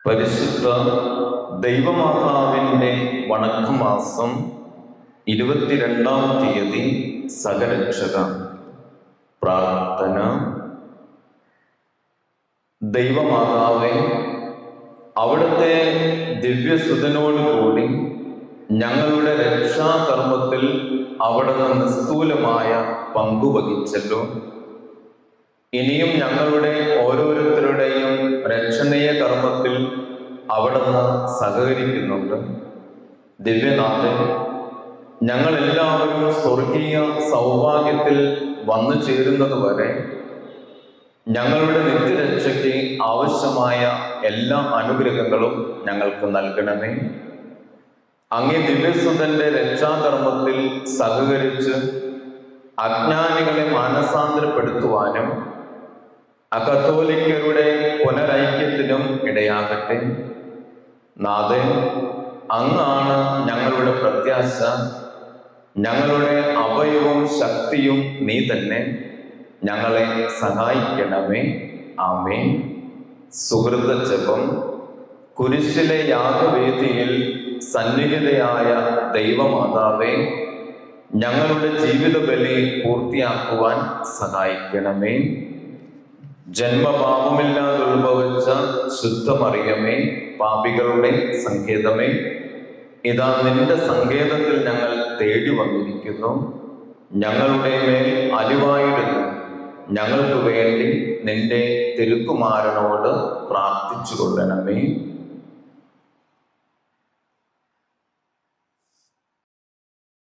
പരിശുദ്ധ ദൈവമാതാവിൻ്റെ വണക്കമാസം 22-ാം തീയതി സഹരക്ഷക പ്രാർത്ഥന. ദൈവമാതാവേ, അവിടുത്തെ ദിവ്യസുതനോടുകൂടി ഞങ്ങളുടെ രക്ഷാകർമ്മത്തിൽ അവിടുന്ന് നിസ്തൂലമായ പങ്കുവഹിച്ചല്ലോ. ഇനിയും ഞങ്ങളുടെ ഓരോരുത്തരുടെയും രക്ഷണീയ കർമ്മത്തിൽ അവിടുന്ന് സഹകരിക്കുന്നുണ്ട്. ദിവ്യനാഥൻ, ഞങ്ങളെല്ലാവരും സ്വർഗീയ സൗഭാഗ്യത്തിൽ വന്നു ചേരുന്നത് വരെ ഞങ്ങളുടെ നിത്യരക്ഷയ്ക്ക് ആവശ്യമായ എല്ലാ അനുഗ്രഹങ്ങളും ഞങ്ങൾക്ക് നൽകണമേ. അങ്ങേ ദിവ്യസുതന്റെ രക്ഷാകർമ്മത്തിൽ സഹകരിച്ച് അജ്ഞാനികളെ മാനസാന്തരപ്പെടുത്തുവാനും അകത്തോലിക്കരുടെ പുനരൈക്യത്തിനും ഇടയാകട്ടെ. നാഥൻ, അങ്ങാണ് ഞങ്ങളുടെ പ്രത്യാശ, ഞങ്ങളുടെ അഭയവും ശക്തിയും നീ തന്നെ. ഞങ്ങളെ സഹായിക്കണമേ. ആമേൻ. സുഹൃത ജപം. കുരിശിലെ യാഗവേദിയിൽ സന്നിഹിതയായ ദൈവമാതാവേ, ഞങ്ങളുടെ ജീവിത ബലി പൂർത്തിയാക്കുവാൻ സഹായിക്കണമേ. ജന്മപാപമില്ലാതെ ഉത്ഭവിച്ച ശുദ്ധമറിയമേ, പാപികളുടെ സങ്കേതമേ, ഇതാ നിന്റെ സങ്കേതത്തിൽ ഞങ്ങൾ തേടി വന്നിരിക്കുന്നു. ഞങ്ങളുടെ മേൽ അലിവായിരുന്നു ഞങ്ങൾക്ക് വേണ്ടി നിന്റെ തിരുക്കുമാരനോട് പ്രാർത്ഥിച്ചു കൊള്ളണമേ.